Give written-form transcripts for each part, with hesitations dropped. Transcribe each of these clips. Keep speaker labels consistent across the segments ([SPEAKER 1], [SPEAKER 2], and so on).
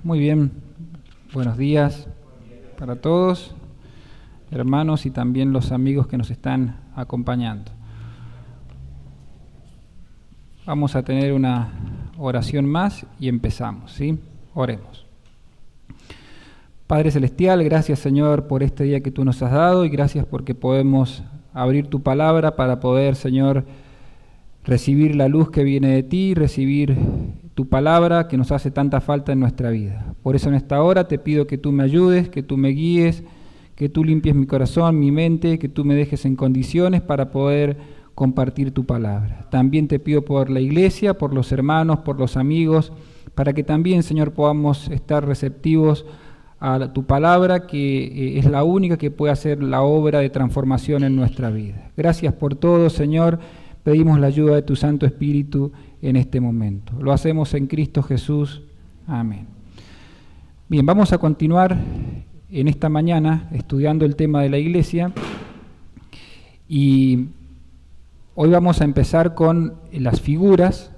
[SPEAKER 1] Muy bien, buenos días para todos, hermanos y también los amigos que nos están acompañando. Vamos a tener una oración más y empezamos, ¿sí? Oremos. Padre Celestial, gracias Señor por este día que tú nos has dado y gracias porque podemos abrir tu palabra para poder, Señor, recibir la luz que viene de ti, recibir tu palabra que nos hace tanta falta en nuestra vida. Por eso en esta hora te pido que tú me ayudes, que tú me guíes, que tú limpies mi corazón, mi mente, que tú me dejes en condiciones para poder compartir tu palabra. También te pido por la iglesia, por los hermanos, por los amigos, para que también, Señor, podamos estar receptivos a tu palabra, que es la única que puede hacer la obra de transformación en nuestra vida. Gracias por todo, Señor. Pedimos la ayuda de tu Santo Espíritu en este momento. Lo hacemos en Cristo Jesús. Amén. Bien, vamos a continuar en esta mañana estudiando el tema de la iglesia y hoy vamos a empezar con las figuras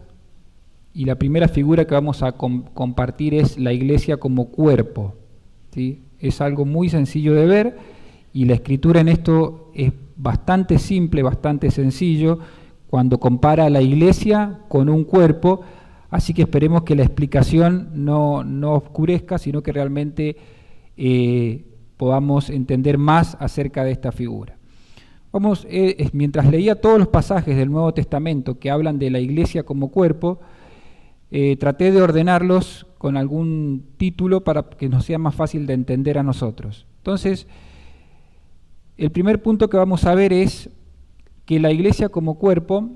[SPEAKER 1] y la primera figura que vamos a compartir es la iglesia como cuerpo, ¿sí? Es algo muy sencillo de ver y la escritura en esto es bastante simple, bastante sencillo cuando compara a la iglesia con un cuerpo, así que esperemos que la explicación no oscurezca, sino que realmente podamos entender más acerca de esta figura. Mientras leía todos los pasajes del Nuevo Testamento que hablan de la iglesia como cuerpo, traté de ordenarlos con algún título para que nos sea más fácil de entender a nosotros. Entonces, el primer punto que vamos a ver es que la iglesia como cuerpo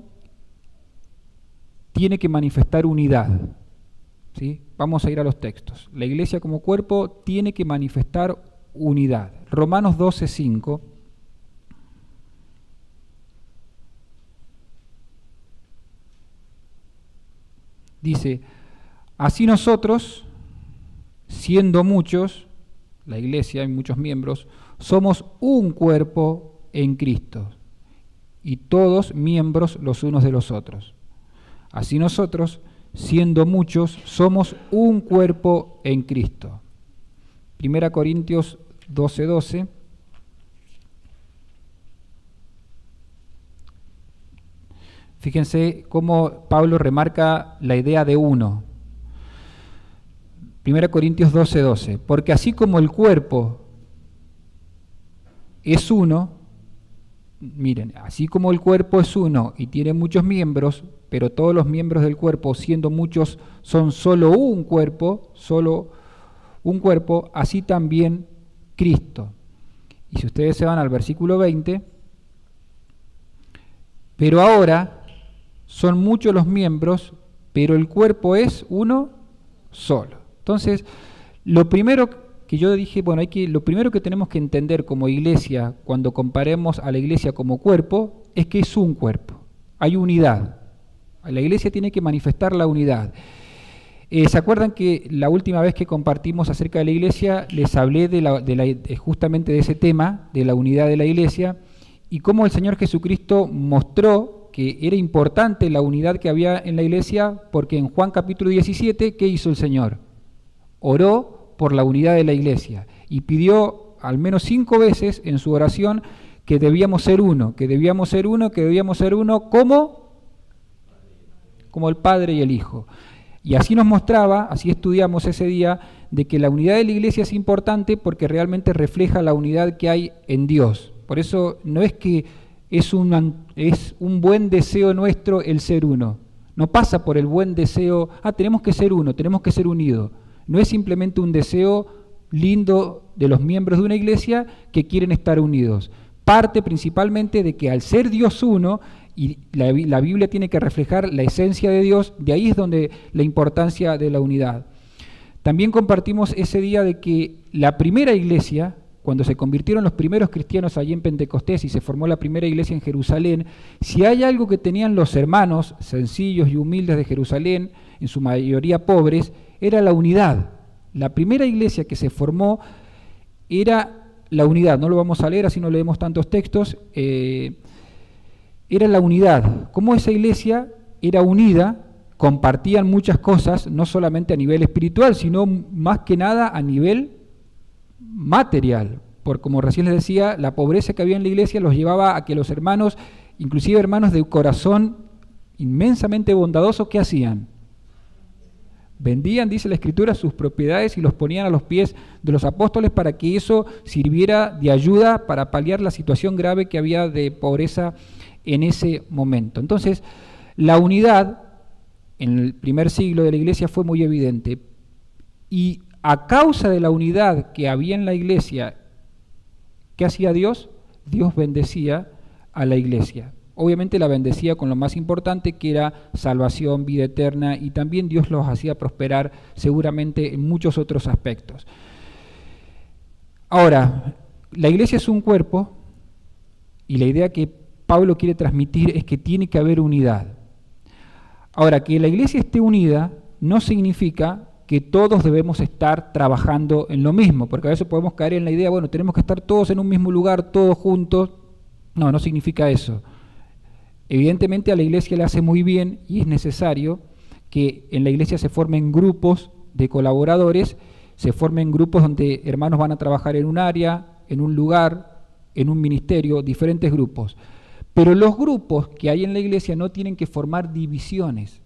[SPEAKER 1] tiene que manifestar unidad, ¿sí? Vamos a ir a los textos. La iglesia como cuerpo tiene que manifestar unidad. Romanos 12:5 dice: así nosotros, siendo muchos, la iglesia, hay muchos miembros, somos un cuerpo en Cristo, y todos miembros los unos de los otros. Así nosotros, siendo muchos, somos un cuerpo en Cristo. 1 Corintios 12:12. Fíjense cómo Pablo remarca la idea de uno. 1 Corintios 12:12. Porque así como el cuerpo es uno, miren, así como el cuerpo es uno y tiene muchos miembros, pero todos los miembros del cuerpo, siendo muchos, son solo un cuerpo, así también Cristo. Y si ustedes se van al versículo 20, pero ahora son muchos los miembros, pero el cuerpo es uno solo. Entonces, lo primero que yo dije, lo primero que tenemos que entender como iglesia, cuando comparemos a la iglesia como cuerpo, es que es un cuerpo, hay unidad. La iglesia tiene que manifestar la unidad. ¿Se acuerdan que la última vez que compartimos acerca de la iglesia, les hablé justamente de ese tema, de la unidad de la iglesia, y cómo el Señor Jesucristo mostró que era importante la unidad que había en la iglesia, porque en Juan capítulo 17, ¿qué hizo el Señor? Oró por la unidad de la iglesia y pidió al menos 5 veces en su oración que debíamos ser uno, como el Padre y el Hijo. Y así nos mostraba, así estudiamos ese día, de que la unidad de la iglesia es importante porque realmente refleja la unidad que hay en Dios. Por eso no es que es un buen deseo nuestro el ser uno. No pasa por el buen deseo, tenemos que ser uno, tenemos que ser unidos. No es simplemente un deseo lindo de los miembros de una iglesia que quieren estar unidos. Parte principalmente de que al ser Dios uno, y la Biblia tiene que reflejar la esencia de Dios, de ahí es donde la importancia de la unidad. También compartimos ese día de que la primera iglesia, cuando se convirtieron los primeros cristianos allí en Pentecostés y se formó la primera iglesia en Jerusalén, si hay algo que tenían los hermanos sencillos y humildes de Jerusalén, en su mayoría pobres, era la unidad. La primera iglesia que se formó era la unidad. No lo vamos a leer, así no leemos tantos textos. Era la unidad. Cómo esa iglesia era unida compartían muchas cosas, no solamente a nivel espiritual, sino más que nada a nivel material. Porque como recién les decía, la pobreza que había en la iglesia los llevaba a que los hermanos, inclusive hermanos de corazón inmensamente bondadoso, ¿qué hacían? Vendían, dice la Escritura, sus propiedades y los ponían a los pies de los apóstoles para que eso sirviera de ayuda para paliar la situación grave que había de pobreza en ese momento. Entonces, la unidad en el primer siglo de la iglesia fue muy evidente, y a causa de la unidad que había en la iglesia, ¿qué hacía Dios? Dios bendecía a la iglesia. Obviamente la bendecía con lo más importante, que era salvación, vida eterna, y también Dios los hacía prosperar seguramente en muchos otros aspectos. Ahora, la iglesia es un cuerpo, y la idea que Pablo quiere transmitir es que tiene que haber unidad. Ahora, que la iglesia esté unida no significa que todos debemos estar trabajando en lo mismo, porque a veces podemos caer en la idea, bueno, tenemos que estar todos en un mismo lugar, todos juntos. No, no significa eso. Evidentemente a la iglesia le hace muy bien, y es necesario que en la iglesia se formen grupos de colaboradores, se formen grupos donde hermanos van a trabajar en un área, en un lugar, en un ministerio, diferentes grupos. Pero los grupos que hay en la iglesia no tienen que formar divisiones,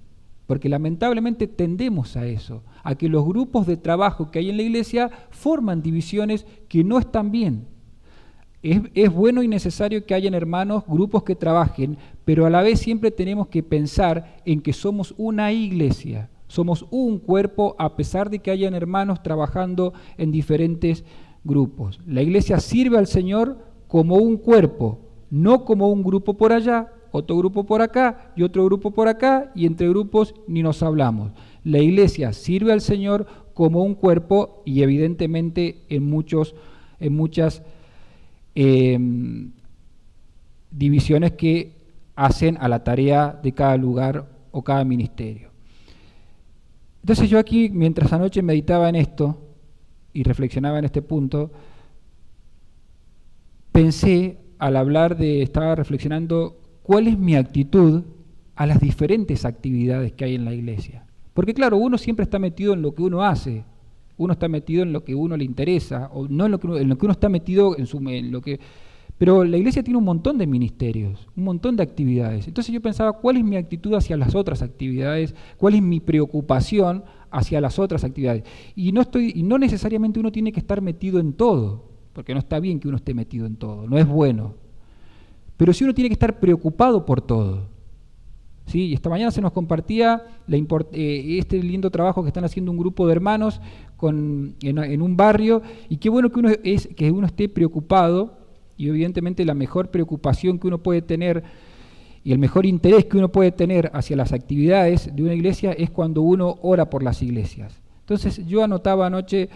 [SPEAKER 1] porque lamentablemente tendemos a eso, a que los grupos de trabajo que hay en la iglesia forman divisiones que no están bien. Es bueno y necesario que hayan hermanos, grupos que trabajen, pero a la vez siempre tenemos que pensar en que somos una iglesia, somos un cuerpo, a pesar de que hayan hermanos trabajando en diferentes grupos. La iglesia sirve al Señor como un cuerpo, no como un grupo por allá, otro grupo por acá y otro grupo por acá, y entre grupos ni nos hablamos. La iglesia sirve al Señor como un cuerpo, y evidentemente en muchas divisiones que hacen a la tarea de cada lugar o cada ministerio. Entonces yo aquí, mientras anoche meditaba en esto y reflexionaba en este punto, pensé, estaba reflexionando cuál es mi actitud a las diferentes actividades que hay en la iglesia. Porque claro, uno siempre está metido en lo que uno hace, uno está metido en lo que uno le interesa, o no en lo que uno está metido en lo que... Pero la iglesia tiene un montón de ministerios, un montón de actividades. Entonces yo pensaba, ¿cuál es mi actitud hacia las otras actividades? ¿Cuál es mi preocupación hacia las otras actividades? Y no necesariamente uno tiene que estar metido en todo, porque no está bien que uno esté metido en todo, no es bueno. Pero sí uno tiene que estar preocupado por todo. ¿Sí? Y esta mañana se nos compartía este lindo trabajo que están haciendo un grupo de hermanos en un barrio, y qué bueno que uno esté preocupado, y evidentemente la mejor preocupación que uno puede tener y el mejor interés que uno puede tener hacia las actividades de una iglesia es cuando uno ora por las iglesias. Entonces yo anotaba anoche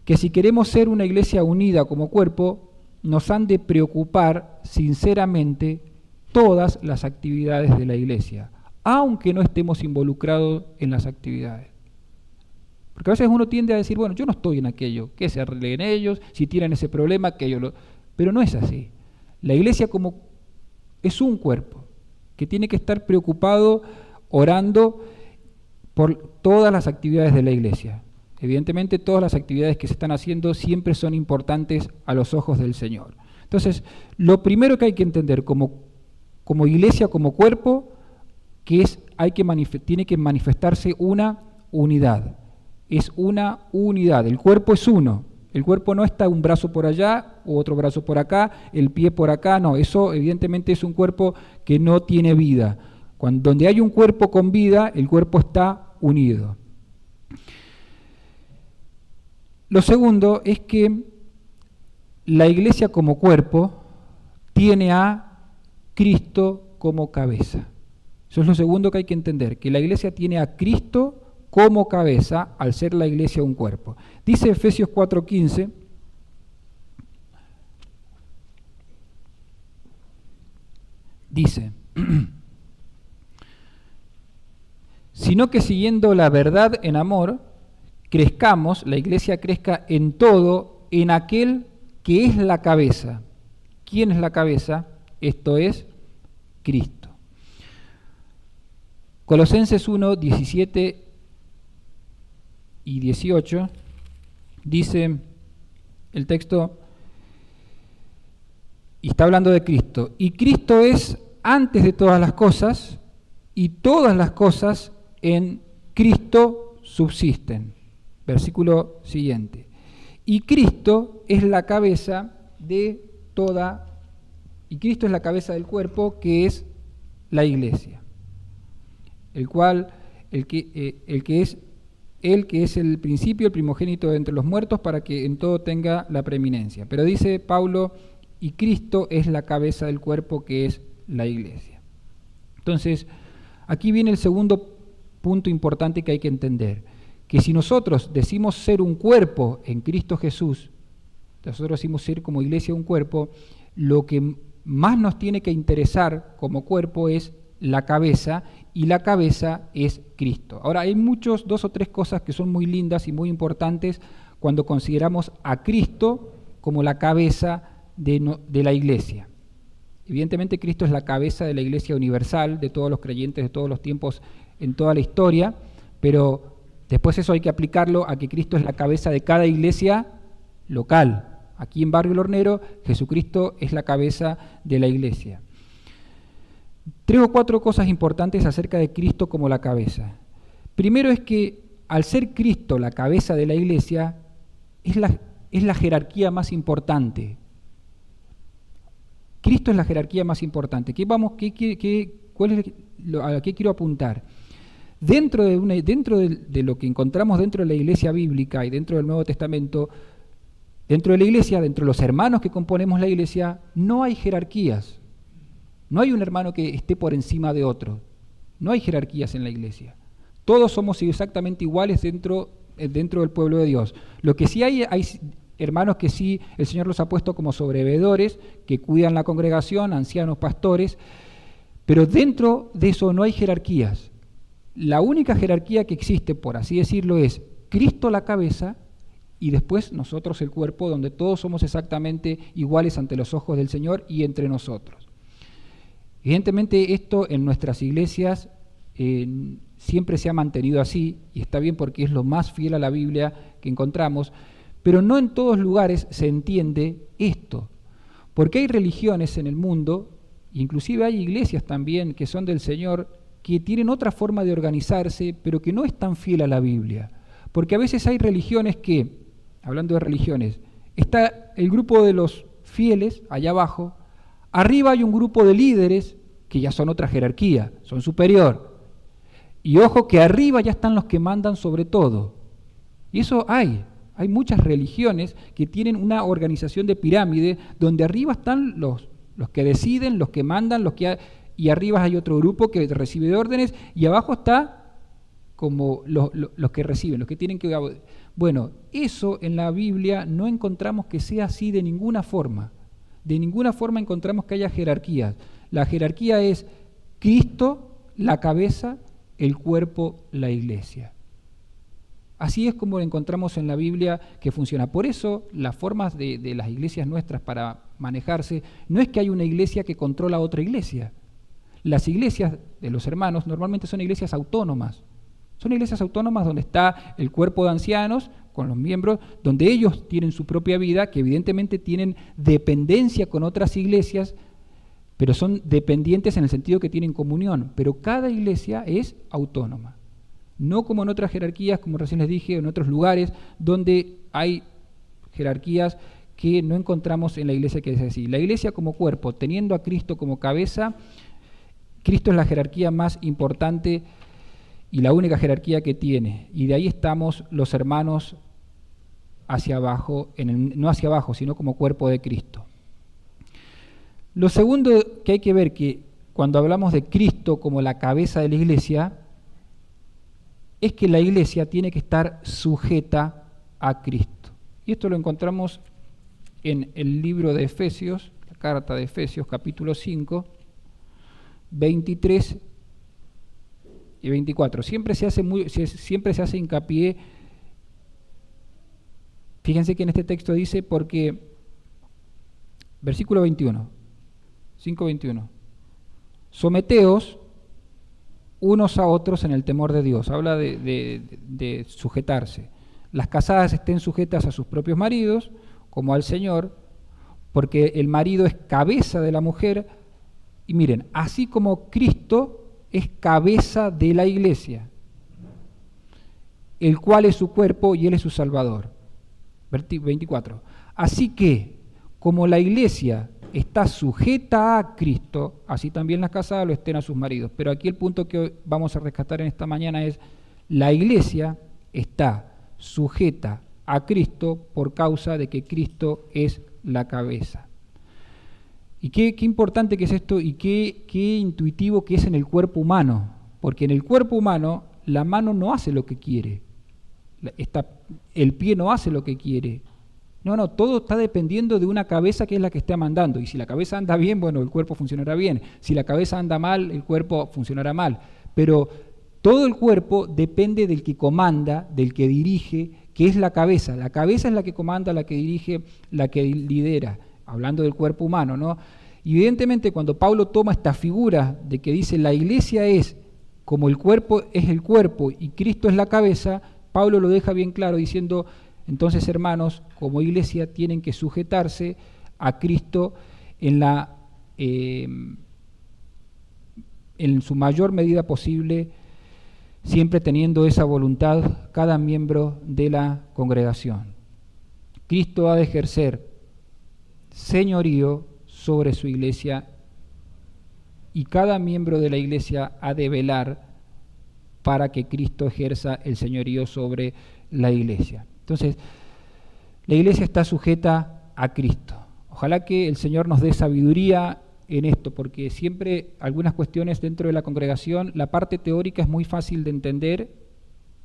[SPEAKER 1] que si queremos ser una iglesia unida como cuerpo, nos han de preocupar sinceramente todas las actividades de la iglesia, aunque no estemos involucrados en las actividades. Porque a veces uno tiende a decir, bueno, yo no estoy en aquello, que se arreglen ellos, si tienen ese problema, que ellos lo... Pero no es así. La iglesia es un cuerpo que tiene que estar preocupado, orando por todas las actividades de la iglesia. Evidentemente todas las actividades que se están haciendo siempre son importantes a los ojos del Señor. Entonces, lo primero que hay que entender como iglesia, como cuerpo, tiene que manifestarse una unidad. Es una unidad. El cuerpo es uno. El cuerpo no está un brazo por allá, u otro brazo por acá, el pie por acá. No, eso evidentemente es un cuerpo que no tiene vida. Donde hay un cuerpo con vida, el cuerpo está unido. Lo segundo es que la iglesia como cuerpo tiene a Cristo como cabeza. Eso es lo segundo que hay que entender, que la iglesia tiene a Cristo como cabeza al ser la iglesia un cuerpo. Dice Efesios 4:15, dice, sino que siguiendo la verdad en amor, crezcamos, la iglesia crezca en todo, en aquel que es la cabeza. ¿Quién es la cabeza? Esto es Cristo. Colosenses 1, 17 y 18 dice el texto, y está hablando de Cristo, y Cristo es antes de todas las cosas, y todas las cosas en Cristo subsisten. Versículo siguiente. Y Cristo es la cabeza de toda, y Cristo es la cabeza del cuerpo, que es la iglesia, el que es el principio, el primogénito de entre los muertos, para que en todo tenga la preeminencia. Pero dice Pablo, y Cristo es la cabeza del cuerpo, que es la iglesia. Entonces, aquí viene el segundo punto importante que hay que entender, que si nosotros decimos ser un cuerpo en Cristo Jesús, nosotros decimos ser como iglesia un cuerpo, lo que más nos tiene que interesar como cuerpo es la cabeza, y la cabeza es Cristo. Ahora, hay dos o tres cosas que son muy lindas y muy importantes cuando consideramos a Cristo como la cabeza de la iglesia. Evidentemente Cristo es la cabeza de la iglesia universal, de todos los creyentes de todos los tiempos en toda la historia, pero después eso hay que aplicarlo a que Cristo es la cabeza de cada iglesia local. Aquí en Barrio El Hornero, Jesucristo es la cabeza de la iglesia. 3 o 4 cosas importantes acerca de Cristo como la cabeza. Primero es que al ser Cristo la cabeza de la iglesia, es la jerarquía más importante. Cristo es la jerarquía más importante. ¿A qué quiero apuntar? Dentro de lo que encontramos dentro de la iglesia bíblica y dentro del Nuevo Testamento, dentro de la iglesia, dentro de los hermanos que componemos la iglesia, no hay jerarquías. No hay un hermano que esté por encima de otro. No hay jerarquías en la iglesia. Todos somos exactamente iguales dentro del pueblo de Dios. Lo que sí hay hermanos que sí el Señor los ha puesto como sobreveedores, que cuidan la congregación, ancianos, pastores, pero dentro de eso no hay jerarquías. La única jerarquía que existe, por así decirlo, es Cristo la cabeza y después nosotros el cuerpo, donde todos somos exactamente iguales ante los ojos del Señor y entre nosotros. Evidentemente esto en nuestras iglesias siempre se ha mantenido así, y está bien porque es lo más fiel a la Biblia que encontramos, pero no en todos lugares se entiende esto, porque hay religiones en el mundo, inclusive hay iglesias también que son del Señor, que tienen otra forma de organizarse, pero que no es tan fiel a la Biblia, porque a veces hay religiones que, hablando de religiones, está el grupo de los fieles allá abajo, arriba hay un grupo de líderes que ya son otra jerarquía, son superior. Y ojo que arriba ya están los que mandan sobre todo. Y eso hay muchas religiones que tienen una organización de pirámide donde arriba están los que deciden, los que mandan, y arriba hay otro grupo que recibe órdenes y abajo está como los que reciben, los que tienen que... Bueno, eso en la Biblia no encontramos que sea así de ninguna forma. De ninguna forma encontramos que haya jerarquías. La jerarquía es Cristo, la cabeza, el cuerpo, la iglesia. Así es como lo encontramos en la Biblia que funciona. Por eso las formas de las iglesias nuestras para manejarse no es que hay una iglesia que controla a otra iglesia. Las iglesias de los hermanos normalmente son iglesias autónomas. Son iglesias autónomas donde está el cuerpo de ancianos con los miembros, donde ellos tienen su propia vida, que evidentemente tienen dependencia con otras iglesias, pero son dependientes en el sentido que tienen comunión. Pero cada iglesia es autónoma. No como en otras jerarquías, como recién les dije, en otros lugares donde hay jerarquías que no encontramos en la iglesia que es así. La iglesia como cuerpo, teniendo a Cristo como cabeza, Cristo es la jerarquía más importante y la única jerarquía que tiene. Y de ahí estamos los hermanos hacia abajo, no hacia abajo, sino como cuerpo de Cristo. Lo segundo que hay que ver, que cuando hablamos de Cristo como la cabeza de la iglesia, es que la iglesia tiene que estar sujeta a Cristo. Y esto lo encontramos en el libro de Efesios, la carta de Efesios, capítulo 5, 23 y 24. Siempre se hace hincapié, fíjense que en este texto dice, porque, versículo 21, 5:21, someteos unos a otros en el temor de Dios. Habla de sujetarse. Las casadas estén sujetas a sus propios maridos, como al Señor, porque el marido es cabeza de la mujer. Y miren, así como Cristo es cabeza de la iglesia, el cual es su cuerpo y Él es su Salvador. 24. Así que, como la iglesia está sujeta a Cristo, así también las casadas lo estén a sus maridos. Pero aquí el punto que hoy vamos a rescatar en esta mañana es: la iglesia está sujeta a Cristo por causa de que Cristo es la cabeza. Y qué importante que es esto, y qué intuitivo que es en el cuerpo humano, porque en el cuerpo humano la mano no hace lo que quiere, el pie no hace lo que quiere. No, todo está dependiendo de una cabeza que es la que está mandando. Y si la cabeza anda bien, bueno, el cuerpo funcionará bien. Si la cabeza anda mal, el cuerpo funcionará mal. Pero todo el cuerpo depende del que comanda, del que dirige, que es la cabeza. La cabeza es la que comanda, la que dirige, la que lidera. Hablando del cuerpo humano, ¿no? Y evidentemente cuando Pablo toma esta figura de que dice la iglesia es como el cuerpo es el cuerpo y Cristo es la cabeza, Pablo lo deja bien claro diciendo: entonces, hermanos, como iglesia tienen que sujetarse a Cristo en su mayor medida posible, siempre teniendo esa voluntad cada miembro de la congregación. Cristo ha de ejercer señorío sobre su iglesia y cada miembro de la iglesia ha de velar para que Cristo ejerza el señorío sobre la iglesia. Entonces, la iglesia está sujeta a Cristo. Ojalá que el Señor nos dé sabiduría en esto, porque siempre algunas cuestiones dentro de la congregación, la parte teórica es muy fácil de entender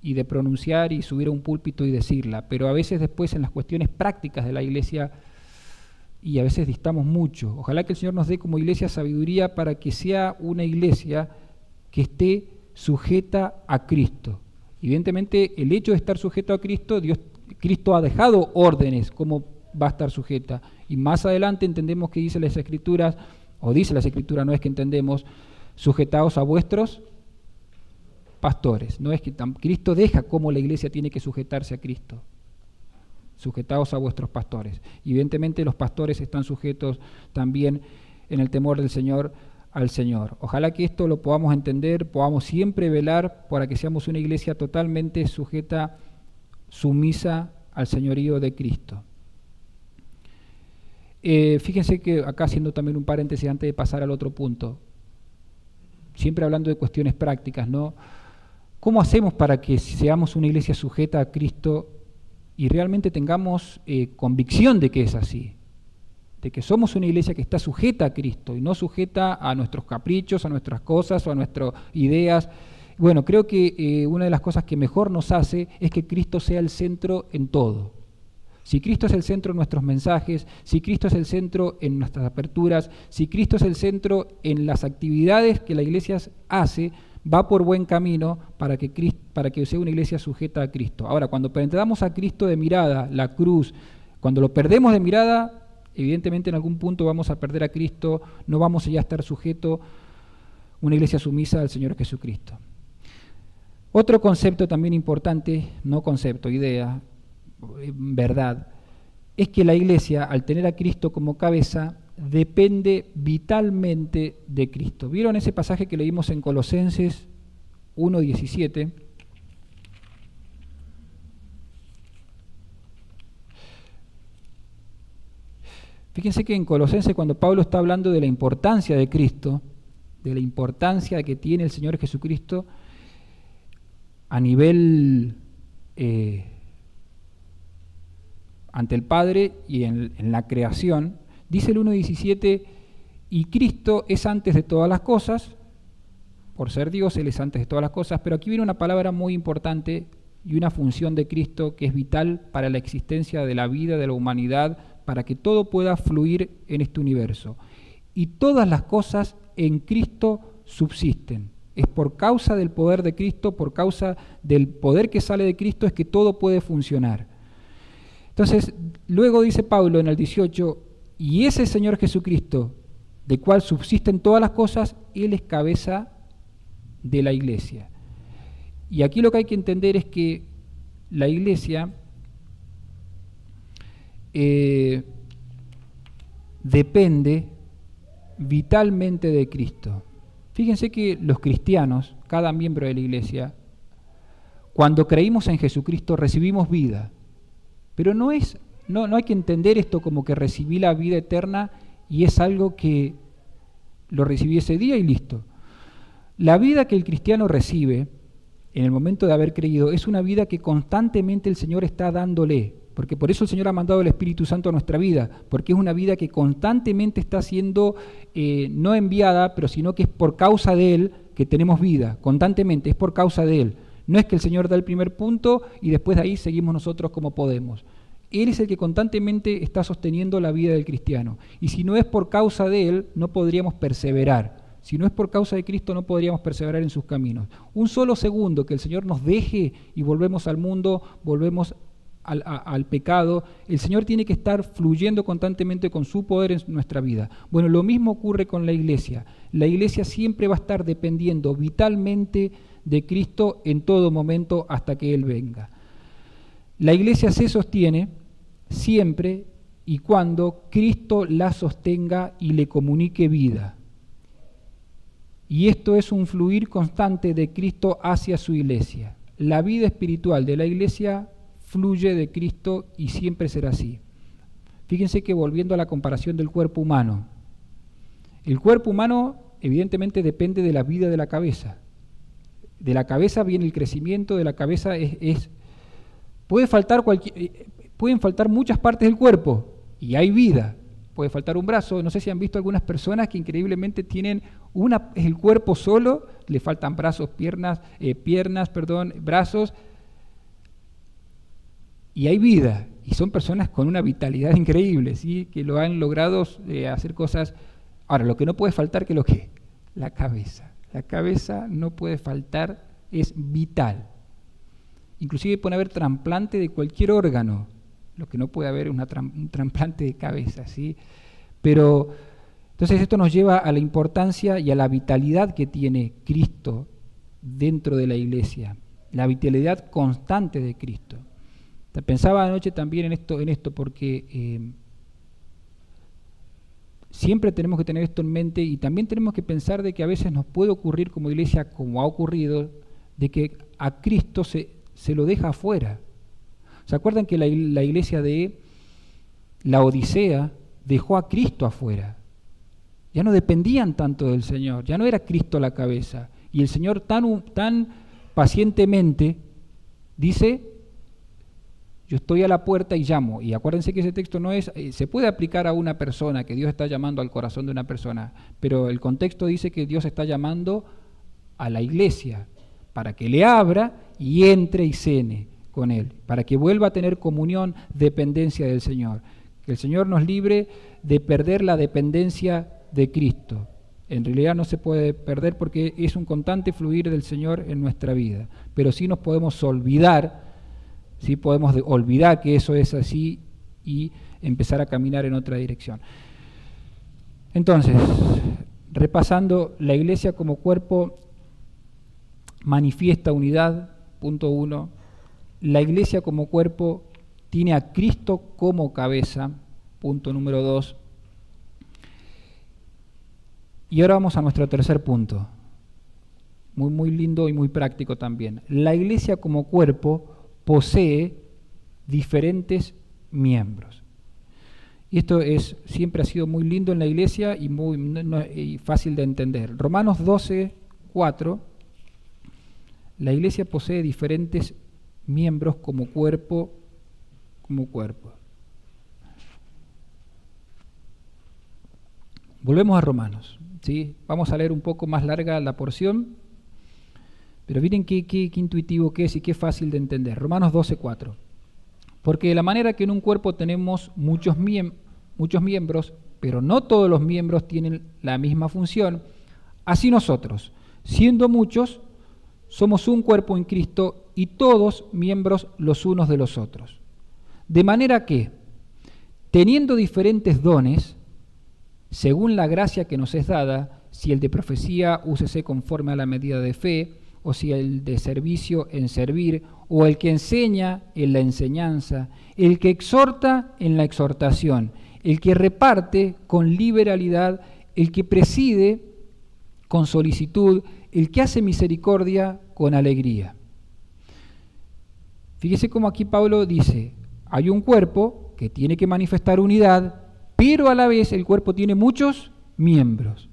[SPEAKER 1] y de pronunciar y subir a un púlpito y decirla, pero a veces después en las cuestiones prácticas de la iglesia, y a veces distamos mucho. Ojalá que el Señor nos dé como iglesia sabiduría para que sea una iglesia que esté sujeta a Cristo. Evidentemente, el hecho de estar sujeto a Cristo, Cristo ha dejado órdenes cómo va a estar sujeta. Y más adelante entendemos que dice las Escrituras, o dice las Escrituras, no es que entendemos, sujetaos a vuestros pastores. No es que Cristo deja cómo la iglesia tiene que sujetarse a Cristo. Sujetaos a vuestros pastores. Y evidentemente los pastores están sujetos también en el temor del Señor al Señor. Ojalá que esto lo podamos entender, podamos siempre velar para que seamos una iglesia totalmente sujeta, sumisa al señorío de Cristo. Fíjense que acá, haciendo también un paréntesis antes de pasar al otro punto, siempre hablando de cuestiones prácticas, ¿no? ¿Cómo hacemos para que seamos una iglesia sujeta a Cristo y realmente tengamos convicción de que es así? De que somos una iglesia que está sujeta a Cristo y no sujeta a nuestros caprichos, a nuestras cosas o a nuestras ideas. Bueno, creo que una de las cosas que mejor nos hace es que Cristo sea el centro en todo. Si Cristo es el centro en nuestros mensajes, si Cristo es el centro en nuestras aperturas, si Cristo es el centro en las actividades que la iglesia hace, va por buen camino para que sea una iglesia sujeta a Cristo. Ahora, cuando perdamos a Cristo de mirada, la cruz, cuando lo perdemos de mirada, evidentemente en algún punto vamos a perder a Cristo, no vamos a ya estar sujeto una iglesia sumisa al Señor Jesucristo. Otro concepto también importante, no concepto, idea, verdad, es que la iglesia, al tener a Cristo como cabeza, depende vitalmente de Cristo. ¿Vieron ese pasaje que leímos en Colosenses 1:17? Fíjense que en Colosenses, cuando Pablo está hablando de la importancia de Cristo, de la importancia que tiene el Señor Jesucristo a nivel ante el Padre y en la creación, dice el 1:17, y Cristo es antes de todas las cosas, por ser Dios, Él es antes de todas las cosas, pero aquí viene una palabra muy importante y una función de Cristo que es vital para la existencia de la vida, de la humanidad, para que todo pueda fluir en este universo. Y todas las cosas en Cristo subsisten. Es por causa del poder de Cristo, por causa del poder que sale de Cristo, es que todo puede funcionar. Entonces, luego dice Pablo en el 18, y ese Señor Jesucristo, de cual subsisten todas las cosas, Él es cabeza de la iglesia. Y aquí lo que hay que entender es que la iglesia depende vitalmente de Cristo. Fíjense que los cristianos, cada miembro de la iglesia, cuando creímos en Jesucristo recibimos vida, pero no hay que entender esto como que recibí la vida eterna y es algo que lo recibí ese día y listo. La vida que el cristiano recibe en el momento de haber creído es una vida que constantemente el Señor está dándole, porque por eso el Señor ha mandado el Espíritu Santo a nuestra vida, porque es una vida que constantemente está siendo no enviada, pero sino que es por causa de Él que tenemos vida, constantemente, es por causa de Él. No es que el Señor da el primer punto y después de ahí seguimos nosotros como podemos. Él es el que constantemente está sosteniendo la vida del cristiano. Y si no es por causa de Él, no podríamos perseverar. Si no es por causa de Cristo, no podríamos perseverar en sus caminos. Un solo segundo que el Señor nos deje y volvemos al mundo, volvemos al pecado, el Señor tiene que estar fluyendo constantemente con su poder en nuestra vida. Bueno, lo mismo ocurre con la iglesia. La iglesia siempre va a estar dependiendo vitalmente de Cristo en todo momento hasta que Él venga. La iglesia se sostiene siempre y cuando Cristo la sostenga y le comunique vida. Y esto es un fluir constante de Cristo hacia su iglesia. La vida espiritual de la iglesia fluye de Cristo y siempre será así. Fíjense que volviendo a la comparación del cuerpo humano, el cuerpo humano evidentemente depende de la vida de la cabeza. De la cabeza viene el crecimiento, de la cabeza pueden faltar muchas partes del cuerpo y hay vida. Puede faltar un brazo. No sé si han visto algunas personas que increíblemente tienen el cuerpo solo, le faltan brazos, brazos, y hay vida. Y son personas con una vitalidad increíble, ¿sí? Que lo han logrado hacer cosas. Ahora, lo que no puede faltar, la cabeza. La cabeza no puede faltar, es vital. Inclusive puede haber trasplante de cualquier órgano. Lo que no puede haber es un trasplante de cabeza, ¿sí? Pero entonces esto nos lleva a la importancia y a la vitalidad que tiene Cristo dentro de la iglesia, la vitalidad constante de Cristo. Pensaba anoche también en esto porque siempre tenemos que tener esto en mente y también tenemos que pensar de que a veces nos puede ocurrir como iglesia, como ha ocurrido, de que a Cristo se lo deja afuera. ¿Se acuerdan que la iglesia de la Odisea dejó a Cristo afuera? Ya no dependían tanto del Señor, ya no era Cristo la cabeza. Y el Señor tan pacientemente dice, yo estoy a la puerta y llamo. Y acuérdense que ese texto no es, se puede aplicar a una persona, que Dios está llamando al corazón de una persona, pero el contexto dice que Dios está llamando a la iglesia para que le abra y entre y cene con Él, para que vuelva a tener comunión, dependencia del Señor. Que el Señor nos libre de perder la dependencia de Cristo. En realidad no se puede perder porque es un constante fluir del Señor en nuestra vida, pero sí nos podemos olvidar, sí podemos olvidar que eso es así y empezar a caminar en otra dirección. Entonces, repasando, la iglesia como cuerpo manifiesta unidad, punto 1. La iglesia como cuerpo tiene a Cristo como cabeza, punto número 2. Y ahora vamos a nuestro tercer punto, muy lindo y muy práctico también. La iglesia como cuerpo posee diferentes miembros. Y esto siempre ha sido muy lindo en la iglesia y muy fácil de entender. Romanos 12:4, la iglesia posee diferentes miembros como cuerpo. Volvemos a Romanos, ¿sí? Vamos a leer un poco más larga la porción, pero miren qué intuitivo que es y qué fácil de entender. Romanos 12:4. Porque de la manera que en un cuerpo tenemos muchos miembros, pero no todos los miembros tienen la misma función, así nosotros, siendo muchos, somos un cuerpo en Cristo y todos miembros los unos de los otros. De manera que, teniendo diferentes dones, según la gracia que nos es dada, si el de profecía, úsese conforme a la medida de fe, o si el de servicio, en servir, o el que enseña, en la enseñanza, el que exhorta, en la exhortación, el que reparte, con liberalidad, el que preside, con solicitud, el que hace misericordia, con alegría. Fíjese cómo aquí Pablo dice, hay un cuerpo que tiene que manifestar unidad, pero a la vez el cuerpo tiene muchos miembros.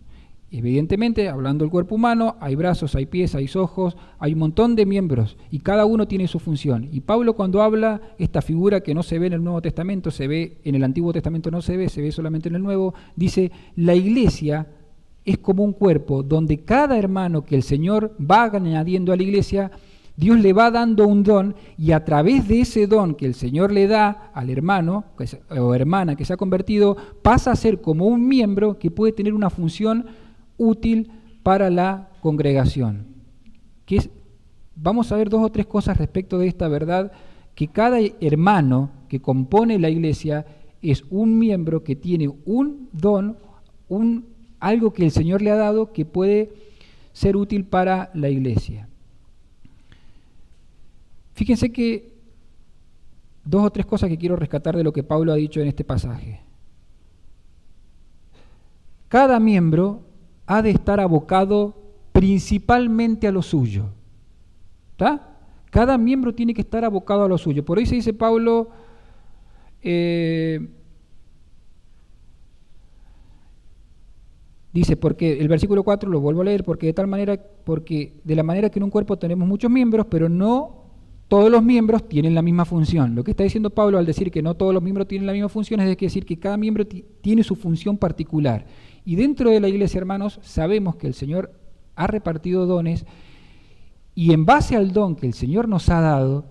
[SPEAKER 1] Evidentemente, hablando del cuerpo humano, hay brazos, hay pies, hay ojos, hay un montón de miembros y cada uno tiene su función. Y Pablo cuando habla, esta figura que no se ve en el Nuevo Testamento, se ve en el Antiguo Testamento no se ve solamente en el Nuevo, dice, la iglesia es como un cuerpo donde cada hermano que el Señor va añadiendo a la iglesia, Dios le va dando un don y a través de ese don que el Señor le da al hermano o hermana que se ha convertido, pasa a ser como un miembro que puede tener una función útil para la congregación. Vamos a ver 2 o 3 cosas respecto de esta verdad, que cada hermano que compone la iglesia es un miembro que tiene un don, algo que el Señor le ha dado que puede ser útil para la iglesia. Fíjense que 2 o 3 cosas que quiero rescatar de lo que Pablo ha dicho en este pasaje. Cada miembro ha de estar abocado principalmente a lo suyo. ¿Está? Cada miembro tiene que estar abocado a lo suyo. Por ahí se dice Pablo, dice, porque el versículo 4 lo vuelvo a leer, porque de la manera que en un cuerpo tenemos muchos miembros, pero no todos los miembros tienen la misma función. Lo que está diciendo Pablo al decir que no todos los miembros tienen la misma función es decir que cada miembro tiene su función particular. Y dentro de la iglesia, hermanos, sabemos que el Señor ha repartido dones y en base al don que el Señor nos ha dado,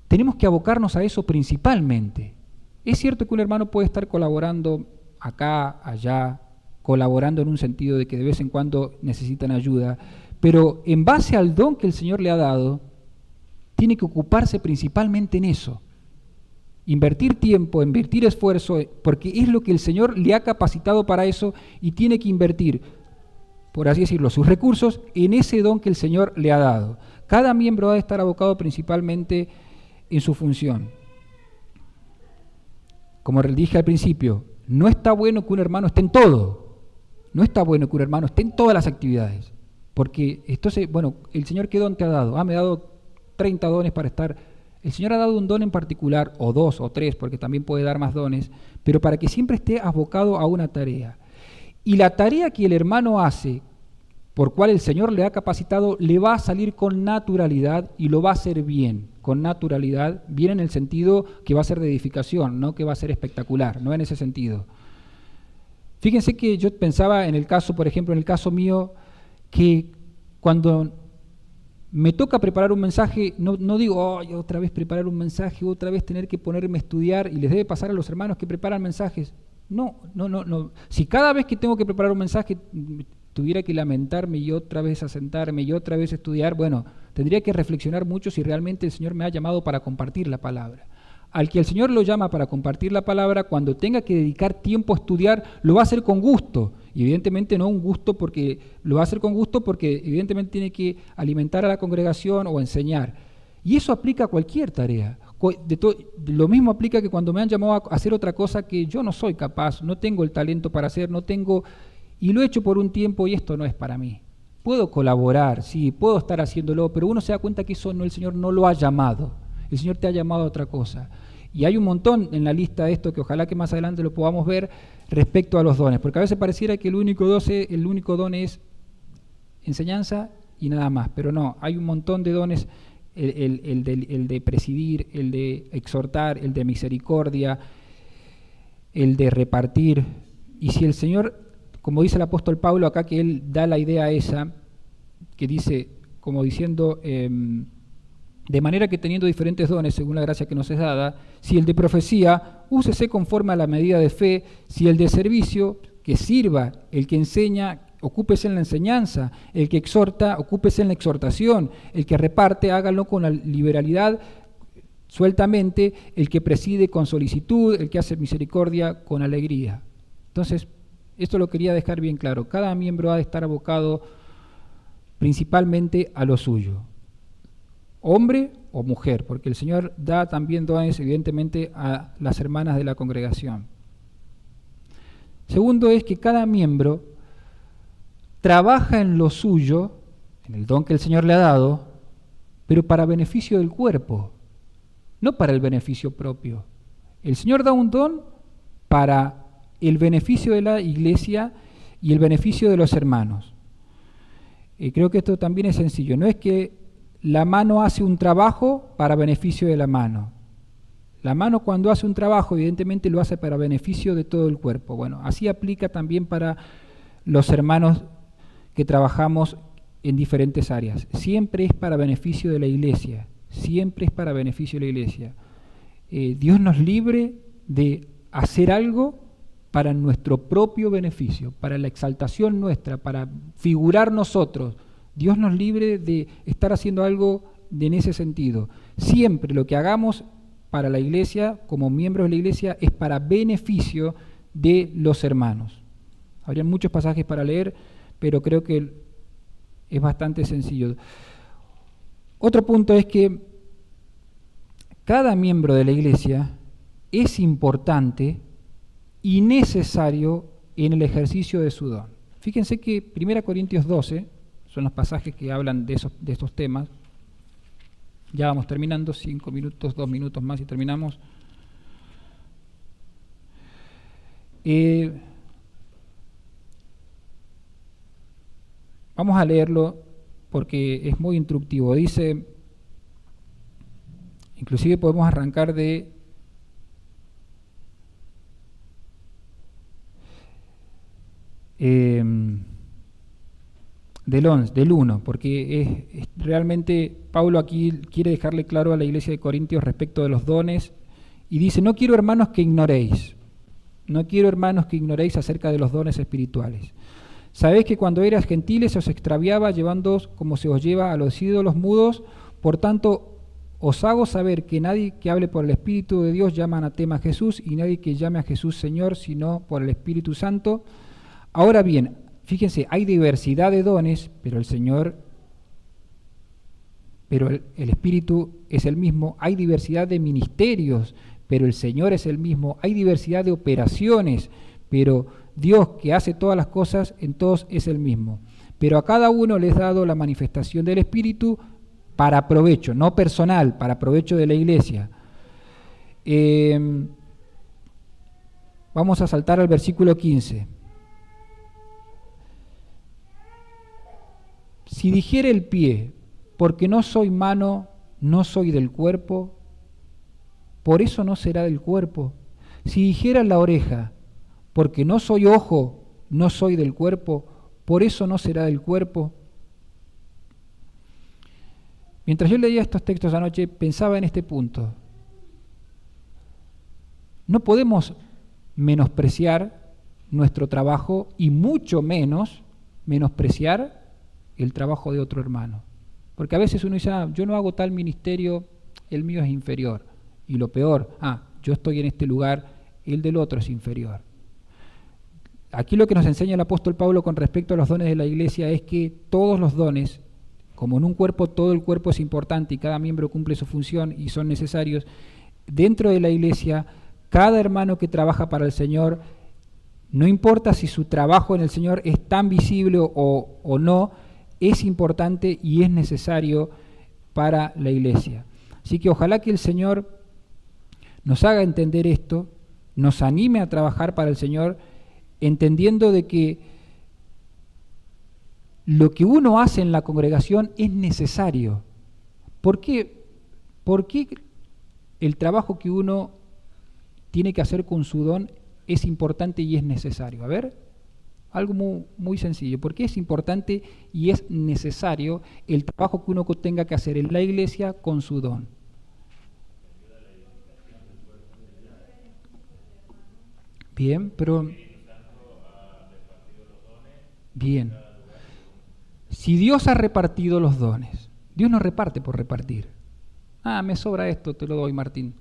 [SPEAKER 1] tenemos que abocarnos a eso principalmente. Es cierto que un hermano puede estar colaborando acá, allá, colaborando en un sentido de que de vez en cuando necesitan ayuda, pero en base al don que el Señor le ha dado, tiene que ocuparse principalmente en eso. Invertir tiempo, invertir esfuerzo, porque es lo que el Señor le ha capacitado para eso y tiene que invertir, por así decirlo, sus recursos en ese don que el Señor le ha dado. Cada miembro ha de estar abocado principalmente en su función. Como dije al principio, no está bueno que un hermano esté en todo. No está bueno que un hermano esté en todas las actividades. Porque entonces, bueno, el Señor, ¿qué don te ha dado? Me ha dado 30 dones para estar. El Señor ha dado un don en particular, o 2 o 3, porque también puede dar más dones, pero para que siempre esté abocado a una tarea. Y la tarea que el hermano hace, por cual el Señor le ha capacitado, le va a salir con naturalidad y lo va a hacer bien, con naturalidad, bien en el sentido que va a ser de edificación, no que va a ser espectacular, no en ese sentido. Fíjense que yo pensaba en el caso, por ejemplo, en el caso mío, que cuando me toca preparar un mensaje, no digo, otra vez preparar un mensaje, otra vez tener que ponerme a estudiar, y les debe pasar a los hermanos que preparan mensajes. No. Si cada vez que tengo que preparar un mensaje tuviera que lamentarme y otra vez a sentarme y otra vez a estudiar, bueno, tendría que reflexionar mucho si realmente el Señor me ha llamado para compartir la palabra. Al que el Señor lo llama para compartir la palabra, cuando tenga que dedicar tiempo a estudiar, lo va a hacer con gusto. Y evidentemente no un gusto porque lo va a hacer con gusto porque evidentemente tiene que alimentar a la congregación o enseñar. Y eso aplica a cualquier tarea. Lo mismo aplica que cuando me han llamado a hacer otra cosa que yo no soy capaz, no tengo el talento para hacer, y lo he hecho por un tiempo y esto no es para mí. Puedo colaborar, sí, puedo estar haciéndolo, pero uno se da cuenta que eso el Señor no lo ha llamado. El Señor te ha llamado a otra cosa. Y hay un montón en la lista de esto que ojalá que más adelante lo podamos ver respecto a los dones, porque a veces pareciera que el único don es enseñanza y nada más, pero no, hay un montón de dones, el de presidir, el de exhortar, el de misericordia, el de repartir. Y si el Señor, como dice el apóstol Pablo acá, que él da la idea esa, que dice, como diciendo, de manera que teniendo diferentes dones según la gracia que nos es dada, si el de profecía, úsese conforme a la medida de fe, si el de servicio, que sirva, el que enseña, ocúpese en la enseñanza, el que exhorta, ocúpese en la exhortación, el que reparte, hágalo con la liberalidad, sueltamente, el que preside con solicitud, el que hace misericordia con alegría. Entonces, Esto lo quería dejar bien claro. Cada miembro ha de estar abocado principalmente a lo suyo. Hombre o mujer, porque el Señor da también dones evidentemente a las hermanas de la congregación. Segundo es que cada miembro trabaja en lo suyo, en el don que el Señor le ha dado, pero para beneficio del cuerpo, no para el beneficio propio. El Señor da un don para el beneficio de la iglesia y el beneficio de los hermanos. Creo que esto también es sencillo. No es que la mano hace un trabajo para beneficio de la mano. La mano cuando hace un trabajo, evidentemente lo hace para beneficio de todo el cuerpo. Bueno, así aplica también para los hermanos que trabajamos en diferentes áreas. Siempre es para beneficio de la iglesia. Siempre es para beneficio de la iglesia. Dios nos libre de hacer algo para nuestro propio beneficio, para la exaltación nuestra, para figurar nosotros. Dios nos libre de estar haciendo algo en ese sentido. Siempre lo que hagamos para la iglesia, como miembros de la iglesia, es para beneficio de los hermanos. Habría muchos pasajes para leer, pero creo que es bastante sencillo. Otro punto es que cada miembro de la iglesia es importante y necesario en el ejercicio de su don. Fíjense que 1 Corintios 12 son los pasajes que hablan de estos temas. Ya vamos terminando, 5 minutos, 2 minutos más y terminamos. Vamos a leerlo porque es muy instructivo. Dice, inclusive podemos arrancar del 1, porque es realmente Pablo aquí quiere dejarle claro a la iglesia de Corintios respecto de los dones, y dice, no quiero hermanos que ignoréis acerca de los dones espirituales. Sabéis que cuando eras gentiles se os extraviaba llevándoos como se os lleva a los ídolos mudos, por tanto os hago saber que nadie que hable por el Espíritu de Dios llama anatema a Jesús, y nadie que llame a Jesús Señor, sino por el Espíritu Santo. Ahora bien, fíjense, hay diversidad de dones, pero el Espíritu es el mismo. Hay diversidad de ministerios, pero el Señor es el mismo. Hay diversidad de operaciones, pero Dios que hace todas las cosas en todos es el mismo. Pero a cada uno le es dado la manifestación del Espíritu para provecho, no personal, para provecho de la iglesia. Vamos a saltar al versículo 15. Si dijere el pie, porque no soy mano, no soy del cuerpo, por eso no será del cuerpo. Si dijera la oreja, porque no soy ojo, no soy del cuerpo, por eso no será del cuerpo. Mientras yo leía estos textos anoche, pensaba en este punto. No podemos menospreciar nuestro trabajo y mucho menos menospreciar el trabajo de otro hermano. Porque a veces uno dice, yo no hago tal ministerio, el mío es inferior. Y lo peor, yo estoy en este lugar, el del otro es inferior. Aquí lo que nos enseña el apóstol Pablo con respecto a los dones de la iglesia es que todos los dones, como en un cuerpo todo el cuerpo es importante y cada miembro cumple su función y son necesarios, dentro de la iglesia, cada hermano que trabaja para el Señor, no importa si su trabajo en el Señor es tan visible o no, es importante y es necesario para la iglesia. Así que ojalá que el Señor nos haga entender esto, nos anime a trabajar para el Señor, entendiendo de que lo que uno hace en la congregación es necesario. ¿Por qué el trabajo que uno tiene que hacer con su don es importante y es necesario? A ver, algo muy, muy sencillo. ¿Por qué es importante y es necesario el trabajo que uno tenga que hacer en la iglesia con su don? Bien, pero... Bien. Si Dios ha repartido los dones, Dios no reparte por repartir. Me sobra esto, te lo doy, Martín.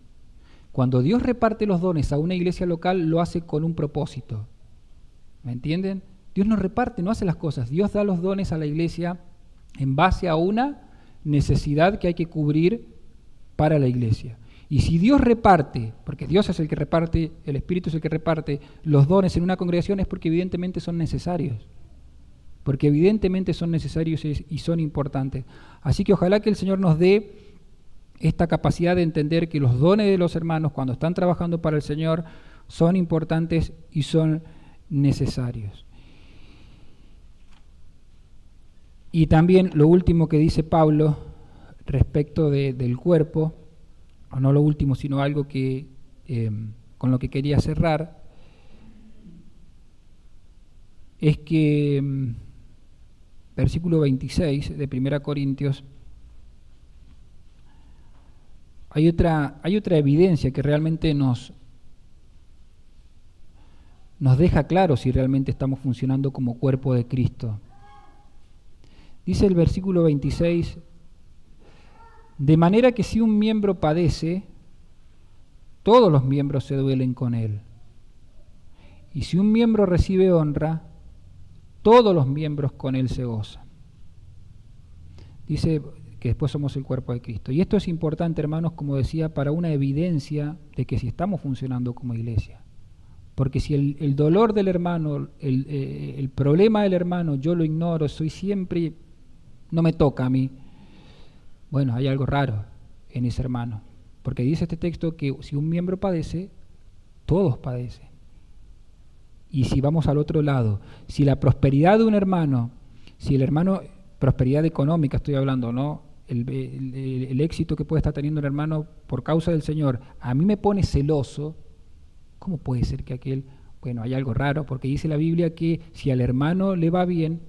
[SPEAKER 1] Cuando Dios reparte los dones a una iglesia local, lo hace con un propósito. ¿Me entienden? Dios no reparte, no hace las cosas. Dios da los dones a la iglesia en base a una necesidad que hay que cubrir para la iglesia. Y si Dios reparte, porque Dios es el que reparte, el Espíritu es el que reparte los dones en una congregación, es porque evidentemente son necesarios. Porque evidentemente son necesarios y son importantes. Así que ojalá que el Señor nos dé esta capacidad de entender que los dones de los hermanos, cuando están trabajando para el Señor, son importantes y son necesarios. Y también lo último que dice Pablo respecto del cuerpo, o no lo último, sino algo que con lo que quería cerrar, es que versículo 26 de 1 Corintios, hay otra evidencia que realmente nos deja claro si realmente estamos funcionando como cuerpo de Cristo. Dice el versículo 26, de manera que si un miembro padece, todos los miembros se duelen con él. Y si un miembro recibe honra, todos los miembros con él se gozan. Dice que después somos el cuerpo de Cristo. Y esto es importante, hermanos, como decía, para una evidencia de que si estamos funcionando como iglesia. Porque si el dolor del hermano, el problema del hermano, yo lo ignoro, soy siempre, no me toca a mí, bueno, hay algo raro en ese hermano. Porque dice este texto que si un miembro padece, todos padecen. Y si vamos al otro lado, si la prosperidad de un hermano, si el hermano, prosperidad económica estoy hablando, ¿no? El éxito que puede estar teniendo el hermano por causa del Señor, a mí me pone celoso, ¿cómo puede ser que aquel, bueno, hay algo raro? Porque dice la Biblia que si al hermano le va bien,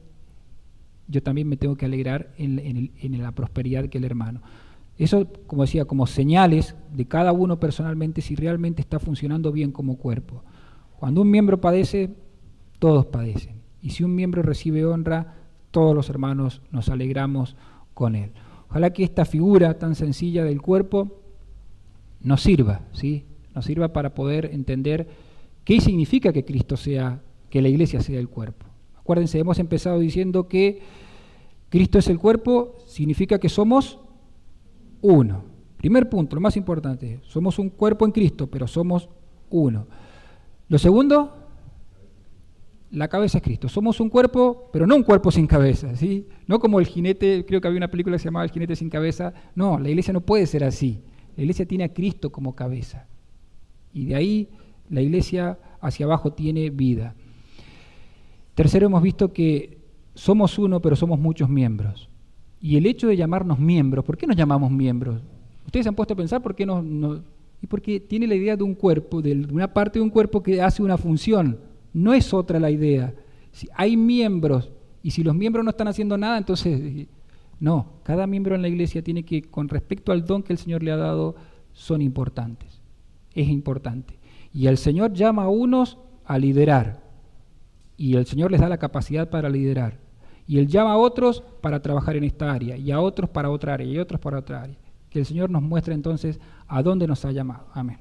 [SPEAKER 1] yo también me tengo que alegrar en la prosperidad que el hermano. Eso, como decía, como señales de cada uno personalmente si realmente está funcionando bien como cuerpo. Cuando un miembro padece, todos padecen. Y si un miembro recibe honra, todos los hermanos nos alegramos con él. Ojalá que esta figura tan sencilla del cuerpo nos sirva, ¿sí? Nos sirva para poder entender qué significa que Cristo sea, que la iglesia sea el cuerpo. Acuérdense, hemos empezado diciendo que Cristo es el cuerpo, significa que somos uno. Primer punto, lo más importante, somos un cuerpo en Cristo, pero somos uno. Lo segundo, la cabeza es Cristo. Somos un cuerpo, pero no un cuerpo sin cabeza, ¿sí? No como el jinete, creo que había una película que se llamaba El jinete sin cabeza. No, la iglesia no puede ser así. La iglesia tiene a Cristo como cabeza. Y de ahí la iglesia hacia abajo tiene vida. Tercero, hemos visto que somos uno, pero somos muchos miembros. Y el hecho de llamarnos miembros, ¿por qué nos llamamos miembros? Ustedes se han puesto a pensar por qué y porque tiene la idea de un cuerpo, de una parte de un cuerpo que hace una función. No es otra la idea. Si hay miembros, y si los miembros no están haciendo nada, entonces no. Cada miembro en la iglesia tiene que, con respecto al don que el Señor le ha dado, son importantes. Es importante. Y el Señor llama a unos a liderar. Y el Señor les da la capacidad para liderar. Y Él llama a otros para trabajar en esta área, y a otros para otra área, y a otros para otra área. Que el Señor nos muestre entonces a dónde nos ha llamado. Amén.